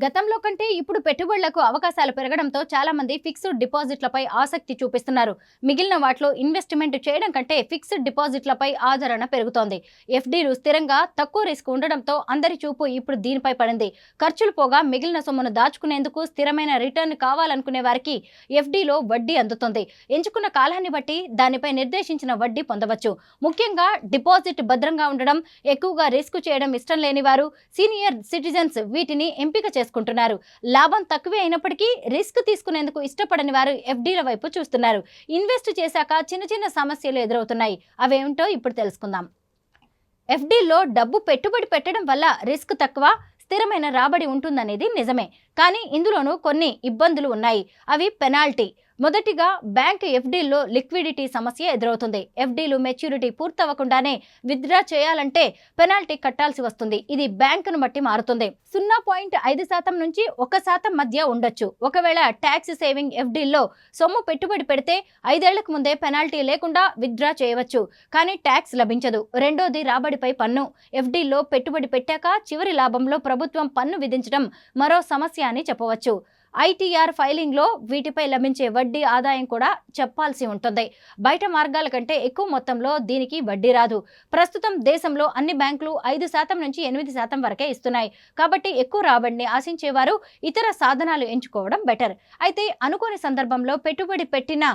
గతంలో కంటే ఇప్పుడు పెట్టుబడులకు అవకాశాలు పెరగడంతో చాలా మంది ఫిక్స్డ్ డిపాజిట్లపై ఆసక్తి చూపిస్తున్నారు. మిగిలిన వాటిలో ఇన్వెస్ట్మెంట్ చేయడం కంటే ఫిక్స్డ్ డిపాజిట్లపై ఆదరణ పెరుగుతోంది. ఎఫ్డీలు స్థిరంగా తక్కువ రిస్క్ ఉండడంతో అందరి చూపు ఇప్పుడు దీనిపై పడింది. ఖర్చులు పోగా మిగిలిన సొమ్మును దాచుకునేందుకు స్థిరమైన రిటర్న్ కావాలనుకునే వారికి ఎఫ్డీలో వడ్డీ అందుతుంది. ఎంచుకున్న కాలాన్ని బట్టి దానిపై నిర్దేశించిన వడ్డీ పొందవచ్చు. ముఖ్యంగా డిపాజిట్ భద్రంగా ఉండడం, ఎక్కువగా రిస్క్ చేయడం ఇష్టం లేని వారు, సీనియర్ సిటిజన్స్ వీటిని ఎంపిక చేసుకుంటున్నారు. లాభం తక్కువే అయినప్పటికీ రిస్క్ తీసుకునేందుకు ఇష్టపడని వారు ఎఫ్డీల వైపు చూస్తున్నారు. ఇన్వెస్ట్ చేశాక చిన్న చిన్న సమస్యలు ఎదురవుతున్నాయి. అవేమిటో ఇప్పుడు తెలుసుకుందాం. ఎఫ్డీల్లో డబ్బు పెట్టుబడి పెట్టడం వల్ల రిస్క్ తక్కువ, స్థిరమైన రాబడి ఉంటుందనేది నిజమే. కానీ ఇందులోనూ కొన్ని ఇబ్బందులు ఉన్నాయి. అవి పెనాల్టీ. మొదటిగా బ్యాంక్ ఎఫ్డీల్లో లిక్విడిటీ సమస్య ఎదురవుతుంది. ఎఫ్డీలు మెచ్యూరిటీ పూర్తవకుండానే విత్డ్రా చేయాలంటే పెనాల్టీ కట్టాల్సి వస్తుంది. ఇది బ్యాంకును బట్టి మారుతుంది. 0.5% నుంచి 1% మధ్య ఉండొచ్చు. ఒకవేళ ట్యాక్స్ సేవింగ్ ఎఫ్డీల్లో సొమ్ము పెట్టుబడి పెడితే 5 ఏళ్లకు ముందే పెనాల్టీ లేకుండా విత్డ్రా చేయవచ్చు. కానీ ట్యాక్స్ లభించదు. రెండోది రాబడిపై పన్ను. ఎఫ్డీల్లో పెట్టుబడి పెట్టాక చివరి లాభంలో ప్రభుత్వం పన్ను విధించడం మరో సమస్య అని చెప్పవచ్చు. ఐటీఆర్ ఫైలింగ్లో వీటిపై లభించే వడ్డీ ఆదాయం కూడా చెప్పాల్సి ఉంటుంది. బయట మార్గాల కంటే ఎక్కువ మొత్తంలో దీనికి వడ్డీ రాదు. ప్రస్తుతం దేశంలో అన్ని బ్యాంకులు 5% నుంచి 8% వరకే ఇస్తున్నాయి. కాబట్టి ఎక్కువ రాబడిని ఆశించేవారు ఇతర సాధనాలు ఎంచుకోవడం బెటర్. అయితే అనుకోని సందర్భంలో పెట్టుబడి పెట్టిన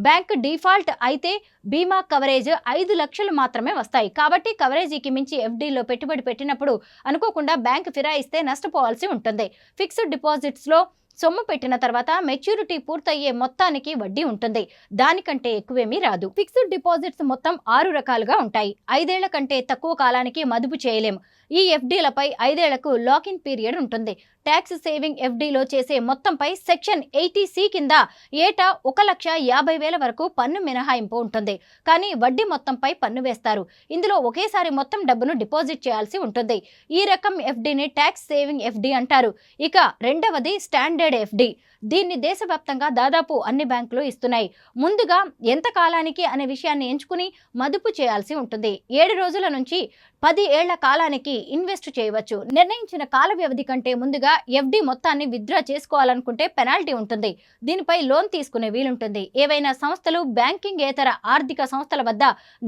బ్యాంక్ డిఫాల్ట్ అయితే బీమా కవరేజ్ 5 లక్షలు మాత్రమే వస్తాయి. కాబట్టి కవరేజీకి మించి ఎఫ్డీలో పెట్టుబడి పెట్టినప్పుడు అనుకోకుండా బ్యాంక్ ఫిరాయిస్తే నష్టపోవాల్సి ఉంటుంది. ఫిక్స్డ్ డిపాజిట్స్లో సొమ్ము పెట్టిన తర్వాత మెచ్యూరిటీ పూర్తయ్యే మొత్తానికి వడ్డీ ఉంటుంది. దానికంటే ఎక్కువేమీ రాదు. ఫిక్స్డ్ డిపాజిట్స్ మొత్తం 6 రకాలుగా ఉంటాయి. 5 ఏళ్ల కంటే తక్కువ కాలానికి మదుపు చేయలేం. ఈ ఎఫ్డీలపై 5 ఏళ్లకు లాకిన్ పీరియడ్ ఉంటుంది. ట్యాక్స్ సేవింగ్ ఎఫ్డీలో చేసే మొత్తంపై సెక్షన్ 80C కింద ఏటా 1,50,000 వరకు పన్ను మినహాయింపు ఉంటుంది. కానీ వడ్డీ మొత్తంపై పన్ను వేస్తారు. ఇందులో ఒకేసారి మొత్తం డబ్బును డిపాజిట్ చేయాల్సి ఉంటుంది. ఈ రకం ఎఫ్డీని ట్యాక్స్ సేవింగ్ ఎఫ్డీ అంటారు. ఇక రెండవది స్టాండర్డ్ ఎఫ్డీ. దీన్ని దేశవ్యాప్తంగా దాదాపు అన్ని బ్యాంకులు ఇస్తున్నాయి. ముందుగా ఎంత కాలానికి అనే విషయాన్ని ఎంచుకుని మదుపు చేయాల్సి ఉంటుంది. 7 రోజుల నుంచి 10 ఏళ్ల కాలానికి ఇన్వెస్ట్ చేయవచ్చు. నిర్ణయించిన కాల వ్యవధి కంటే ముందుగా ఎఫ్డీ మొత్తాన్ని విత్డ్రా చేసుకోవాలనుకుంటే పెనాల్టీ ఉంటుంది. దీనిపై లోన్ తీసుకునే వీలుంటుంది. ఏవైనా సంస్థలు బ్యాంకింగ్ ఏతర ఆర్థిక సంస్థల వద్ద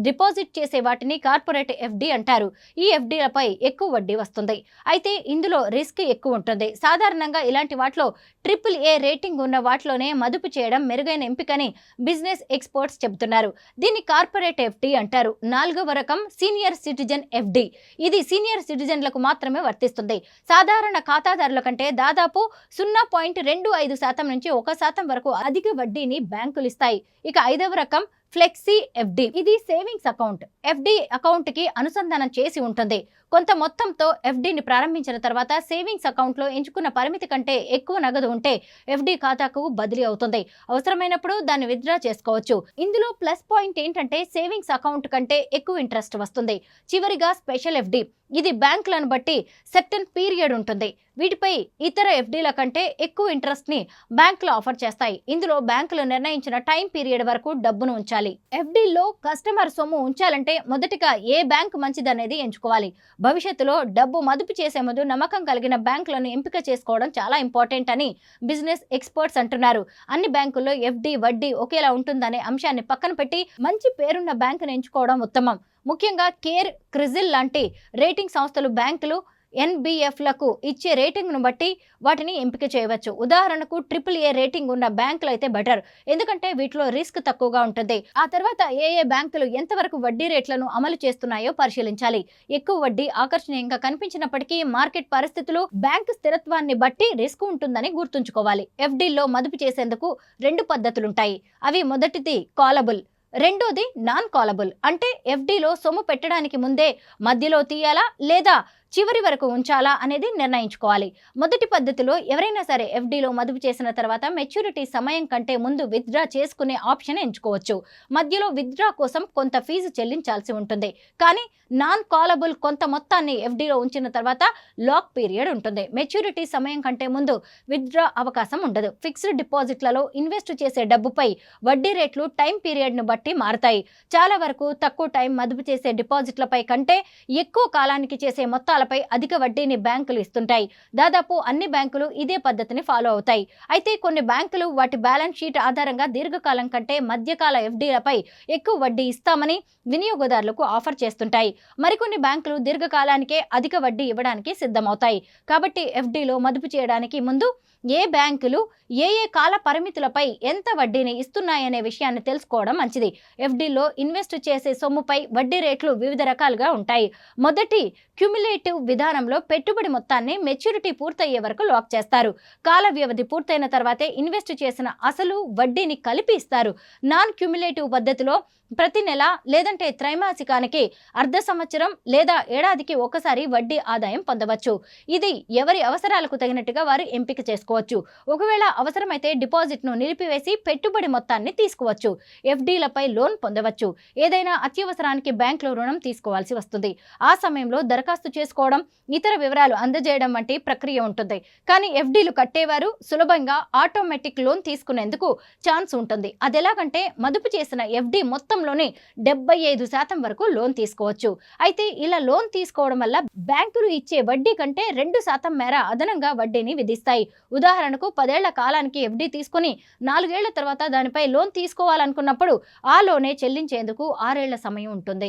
డిపాజిట్ చేసే వాటిని కార్పొరేట్ ఎఫ్డీ అంటారు. ఈ ఎఫ్డీలపై ఎక్కువ వడ్డీ వస్తుంది. అయితే ఇందులో రిస్క్ ఎక్కువ ఉంటుంది. సాధారణంగా ఇలాంటి వాటిలో AAA రేటింగ్ ఉన్న వాటిలోనే మదుపు చేయడం మెరుగైన ఎంపికని బిజినెస్ ఎక్స్పర్ట్స్ చెబుతున్నారు. దీన్ని కార్పొరేట్ ఎఫ్డీ అంటారు. 4వ రకం సీనియర్ సిటిజన్ ఎఫ్డీ. ఇది సీనియర్ సిటిజన్లకు మాత్రమే వర్తిస్తుంది. సాధారణ ఖాతాదారుల కంటే దాదాపు 0.25% నుంచి 1% వరకు అధిక వడ్డీని బ్యాంకులు ఇస్తాయి. ఇక 5వ రకం ఫ్లెక్సీ ఎఫ్డీ. ఇది సేవింగ్స్ అకౌంట్. ఎఫ్డీ అకౌంట్కి అనుసంధానం చేసి ఉంటుంది. కొంత మొత్తంతో ఎఫ్డీని ప్రారంభించిన తర్వాత సేవింగ్స్ అకౌంట్లో ఎంచుకున్న పరిమితి కంటే ఎక్కువ నగదు ఉంటే ఎఫ్డీ ఖాతాకు బదిలీ అవుతుంది. అవసరమైనప్పుడు దాన్ని విత్డ్రా చేసుకోవచ్చు. ఇందులో ప్లస్ పాయింట్ ఏంటంటే సేవింగ్స్ అకౌంట్ కంటే ఎక్కువ ఇంట్రెస్ట్ వస్తుంది. చివరిగా స్పెషల్ ఎఫ్డీ. ఇది బ్యాంకులను బట్టి సెర్టన్ పీరియడ్ ఉంటుంది. వీటిపై ఇతర ఎఫ్డీల కంటే ఎక్కువ ఇంట్రెస్ట్ని బ్యాంకులు ఆఫర్ చేస్తాయి. ఇందులో బ్యాంకులు నిర్ణయించిన టైం పీరియడ్ వరకు డబ్బును ఉంచాలి. ఎఫ్డీల్లో కస్టమర్ సొమ్ము ఉంచాలంటే మొదటిగా ఏ బ్యాంకు మంచిదనేది ఎంచుకోవాలి. భవిష్యత్తులో డబ్బు మదుపు చేసే ముందు నమ్మకం కలిగిన బ్యాంకులను ఎంపిక చేసుకోవడం చాలా ఇంపార్టెంట్ అని బిజినెస్ ఎక్స్పర్ట్స్ అంటున్నారు. అన్ని బ్యాంకుల్లో ఎఫ్డీ వడ్డీ ఒకేలా ఉంటుందనే అంశాన్ని పక్కన పెట్టి మంచి పేరున్న బ్యాంకును ఎంచుకోవడం ఉత్తమం. ముఖ్యంగా కేర్, క్రిజిల్ లాంటి రేటింగ్ సంస్థలు బ్యాంకులు ఎన్బిఎఫ్లకు ఇచ్చే రేటింగ్ను బట్టి వాటిని ఎంపిక చేయవచ్చు. ఉదాహరణకు AAA రేటింగ్ ఉన్న బ్యాంకులు అయితే బెటర్. ఎందుకంటే వీటిలో రిస్క్ తక్కువగా ఉంటుంది. ఆ తర్వాత ఏ బ్యాంకులు ఎంతవరకు వడ్డీ రేట్లను అమలు చేస్తున్నాయో పరిశీలించాలి. ఎక్కువ వడ్డీ ఆకర్షణీయంగా కనిపించినప్పటికీ మార్కెట్ పరిస్థితులు, బ్యాంకు స్థిరత్వాన్ని బట్టి రిస్క్ ఉంటుందని గుర్తుంచుకోవాలి. ఎఫ్డీల్లో మదుపు చేసేందుకు 2 పద్ధతులుంటాయి. అవి మొదటిది కాలబుల్, రెండోది నాన్ కాలబుల్. అంటే ఎఫ్డీలో సొమ్ము పెట్టడానికి ముందే మధ్యలో తీయాలా లేదా చివరి వరకు ఉంచాలా అనేది నిర్ణయించుకోవాలి. మొదటి పద్ధతిలో ఎవరైనా సరే ఎఫ్డీలో మదుపు చేసిన తర్వాత మెచ్యూరిటీ సమయం కంటే ముందు విత్డ్రా చేసుకునే ఆప్షన్ ఎంచుకోవచ్చు. మధ్యలో విత్డ్రా కోసం కొంత ఫీజు చెల్లించాల్సి ఉంటుంది. కానీ నాన్ కాలబుల్ కొంత మొత్తాన్ని ఎఫ్డీలో ఉంచిన తర్వాత లాక్ పీరియడ్ ఉంటుంది. మెచ్యూరిటీ సమయం కంటే ముందు విత్డ్రా అవకాశం ఉండదు. ఫిక్స్డ్ డిపాజిట్లలో ఇన్వెస్ట్ చేసే డబ్బుపై వడ్డీ రేట్లు టైం పీరియడ్ను బట్టి మారుతాయి. చాలా వరకు తక్కువ టైం మదుపు చేసే డిపాజిట్లపై కంటే ఎక్కువ కాలానికి చేసే మొత్తాల అవసరాలపై అధిక వడ్డీని బ్యాంకులు ఇస్తుంటాయి. దాదాపు అన్ని బ్యాంకులు ఇదే పద్ధతిని ఫాలో అవుతాయి. అయితే కొన్ని బ్యాంకులు వాటి బ్యాలెన్స్ షీట్ ఆధారంగా దీర్ఘకాలం కంటే మధ్యకాల ఎఫ్డీలపై ఎక్కువ వడ్డీ ఇస్తామని వినియోగదారులకు ఆఫర్ చేస్తుంటాయి. మరికొన్ని బ్యాంకులు దీర్ఘకాలానికే అధిక వడ్డీ ఇవ్వడానికి సిద్ధమవుతాయి. కాబట్టి ఎఫ్డీలో మదుపు చేయడానికి ముందు ఏ బ్యాంకులు ఏ కాల పరిమితులపై ఎంత వడ్డీని ఇస్తున్నాయనే విషయాన్ని తెలుసుకోవడం మంచిది. ఎఫ్డీలో ఇన్వెస్ట్ చేసే సొమ్ముపై వడ్డీ రేట్లు వివిధ రకాలుగా ఉంటాయి. మొదటి క్యుములేటివ్ విధానంలో పెట్టుబడి మొత్తాన్ని మెచ్యూరిటీ పూర్తయ్యే వరకు లాక్ చేస్తారు. కాల వ్యవధి పూర్తయిన తర్వాతే ఇన్వెస్ట్ చేసిన అసలు వడ్డీని కలిపి ఇస్తారు. నాన్ క్యుములేటివ్ పద్ధతిలో ప్రతి నెల లేదంటే త్రైమాసికానికి, అర్ధ సంవత్సరం లేదా ఏడాదికి ఒకసారి వడ్డీ ఆదాయం పొందవచ్చు. ఇది ఎవరి అవసరాలకు తగినట్టుగా వారు ఎంపిక చేసుకోవచ్చు. ఒకవేళ అవసరమైతే డిపాజిట్ను నిలిపివేసి పెట్టుబడి మొత్తాన్ని తీసుకోవచ్చు. ఎఫ్డీలపై లోన్ పొందవచ్చు. ఏదైనా అత్యవసరానికి బ్యాంకులో రుణం తీసుకోవాల్సి వస్తుంది. ఆ సమయంలో దరఖాస్తు చేసుకోవడం, ఇతర వివరాలు అందజేయడం వంటి ప్రక్రియ ఉంటుంది. కానీ ఎఫ్డీలు కట్టేవారు సులభంగా ఆటోమేటిక్ లోన్ తీసుకునేందుకు ఛాన్స్ ఉంటుంది. అదెలాగంటే మదుపు చేసిన ఎఫ్డీ మొత్తంలోని 75% వరకు లోన్ తీసుకోవచ్చు. అయితే ఇలా లోన్ తీసుకోవడం వల్ల బ్యాంకులు ఇచ్చే వడ్డీ కంటే 2% మేర అదనంగా వడ్డీని విధిస్తాయి. ఉదాహరణకు 10 ఏళ్ల కాలానికి ఎఫ్డీ తీసుకుని 4 ఏళ్ల తర్వాత దానిపై లోన్ తీసుకోవాలనుకున్నప్పుడు ఆ లోనే చెల్లించేందుకు 6 ఏళ్ల సమయం ఉంటుంది.